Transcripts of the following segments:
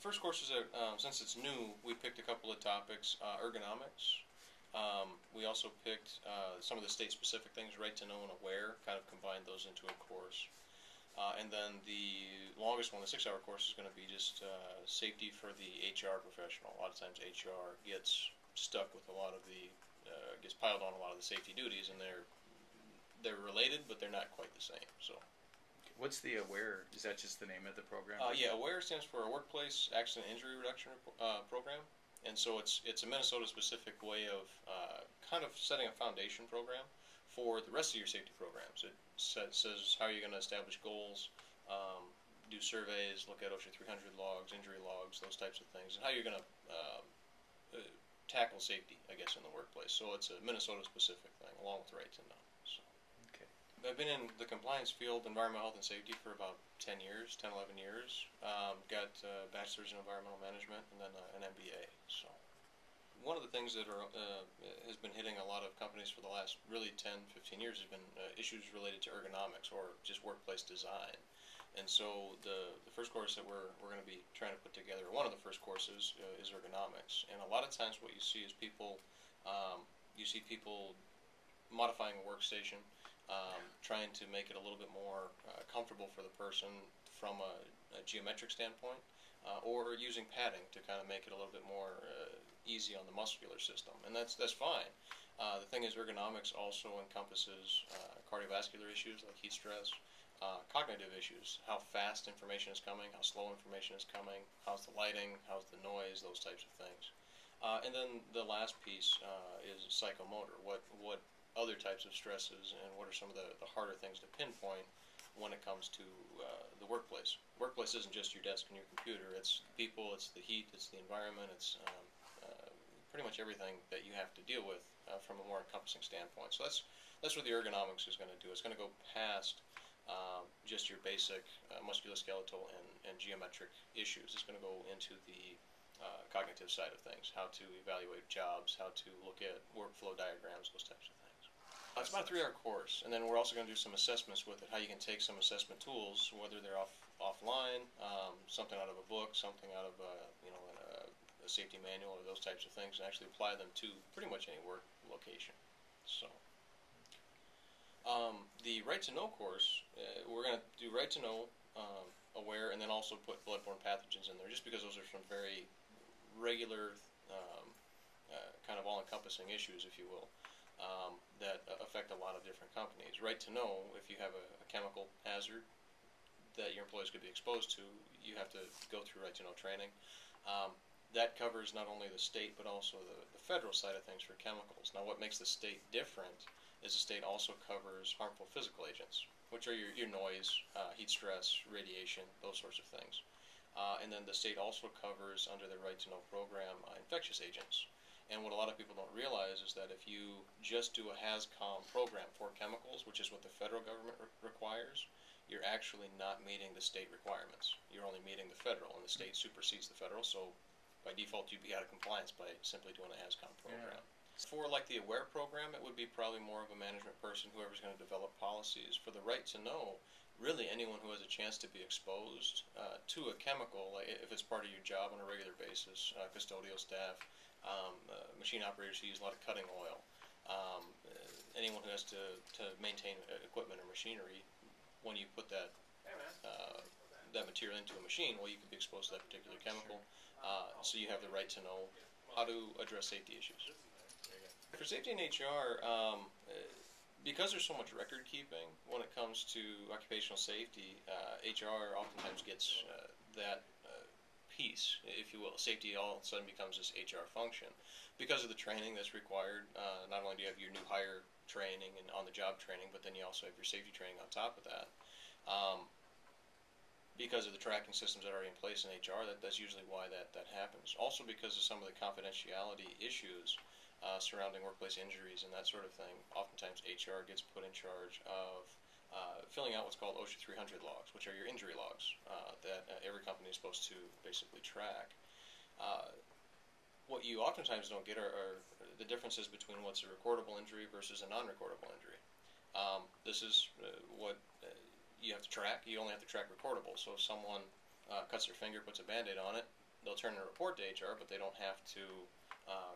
first course is, since it's new, we picked a couple of topics. Ergonomics. We also picked some of the state-specific things, right to know and aware, kind of combined those into a course. And then the longest one, the 6-hour course, is going to be just safety for the HR professional. A lot of times HR gets stuck with a lot of the, gets piled on a lot of the safety duties, and they're related, but they're not quite the same. So, what's the AWARE? Is that just the name of the program? Yeah, AWARE stands for a Workplace Accident Injury Reduction Program, and so it's a Minnesota-specific way of kind of setting a foundation program for the rest of your safety programs. It says how you're going to establish goals, do surveys, look at OSHA 300 logs, injury logs, those types of things, and how you're going to tackle safety, I guess, in the workplace. So it's a Minnesota-specific thing, along with right to know. So. Okay. I've been in the compliance field, environmental health and safety, for about 10 years, 10, 11 years. Got a bachelor's in environmental management and then an MBA. So. One of the things that has been hitting a lot of companies for the last really 10, 15 years has been issues related to ergonomics or just workplace design. And so the first course that we're going to be trying to put together, one of the first courses, is ergonomics. And a lot of times what you see is people, modifying a workstation, trying to make it a little bit more comfortable for the person from a geometric standpoint, or using padding to kind of make it a little bit more easy on the muscular system, and that's fine. The thing is, ergonomics also encompasses cardiovascular issues like heat stress, cognitive issues, how fast information is coming, how slow information is coming, how's the lighting, how's the noise, those types of things. And then the last piece is psychomotor. What other types of stresses and what are some of the harder things to pinpoint when it comes to the workplace. Workplace isn't just your desk and your computer. It's people, it's the heat, it's the environment, it's pretty much everything that you have to deal with from a more encompassing standpoint. So that's what the ergonomics is going to do. It's going to go past just your basic musculoskeletal and geometric issues. It's going to go into the cognitive side of things, how to evaluate jobs, how to look at workflow diagrams, those types of things. It's about a 3-hour course, and then we're also going to do some assessments with it, how you can take some assessment tools, whether they're offline, something out of a book, something out of a safety manual, or those types of things, and actually apply them to pretty much any work location. So, the Right to Know course, we're going to do Right to Know, Aware, and then also put bloodborne pathogens in there, just because those are some very regular, kind of all-encompassing issues, if you will. That affect a lot of different companies. Right to know, if you have a chemical hazard that your employees could be exposed to, you have to go through right to know training. That covers not only the state but also the federal side of things for chemicals. Now, what makes the state different is the state also covers harmful physical agents, which are your noise, heat stress, radiation, those sorts of things. And then the state also covers, under the Right to Know program, infectious agents. And what a lot of people don't realize is that if you just do a HAZCOM program for chemicals, which is what the federal government requires, you're actually not meeting the state requirements. You're only meeting the federal, and the state supersedes the federal, so by default you'd be out of compliance by simply doing a HAZCOM program. Yeah. For like the AWARE program, it would be probably more of a management person, whoever's going to develop policies. For the Right to Know, really anyone who has a chance to be exposed to a chemical, like if it's part of your job on a regular basis, custodial staff, machine operators who use a lot of cutting oil, anyone who has to maintain equipment or machinery, when you put that material into a machine, well, you could be exposed to that particular chemical. So you have the right to know how to address safety issues. For safety in HR, because there's so much record keeping when it comes to occupational safety, HR oftentimes gets that piece, if you will. Safety all of a sudden becomes this HR function because of the training that's required. Not only do you have your new hire training and on-the-job training, but then you also have your safety training on top of that. Because of the tracking systems that are already in place in HR, that's usually why that happens. Also because of some of the confidentiality issues surrounding workplace injuries and that sort of thing, oftentimes HR gets put in charge of filling out what's called OSHA 300 logs, which are your injury logs that every company is supposed to basically track. What you oftentimes don't get are the differences between what's a recordable injury versus a non-recordable injury. This is what you have to track. You only have to track recordable. So if someone cuts their finger, puts a Band-Aid on it, they'll turn in a report to HR, but they don't have to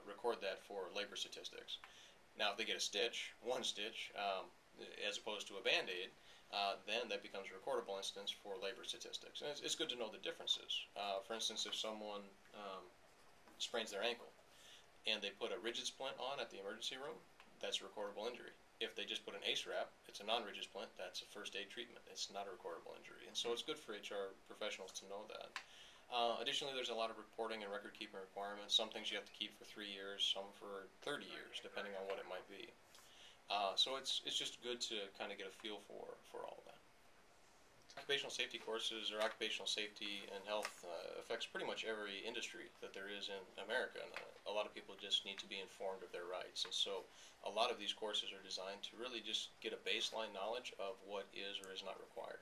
record that for labor statistics. Now, if they get a stitch, one stitch, as opposed to a Band-Aid, then that becomes a recordable instance for labor statistics. And it's good to know the differences. For instance, if someone sprains their ankle and they put a rigid splint on at the emergency room, that's a recordable injury. If they just put an ACE wrap, it's a non-rigid splint, that's a first aid treatment. It's not a recordable injury. And so it's good for HR professionals to know that. Additionally, there's a lot of reporting and record keeping requirements. Some things you have to keep for 3 years, some for 30 years, depending on what it might be. So it's just good to kind of get a feel for all of that. Occupational safety courses or occupational safety and health affects pretty much every industry that there is in America, and a lot of people just need to be informed of their rights. And so a lot of these courses are designed to really just get a baseline knowledge of what is or is not required.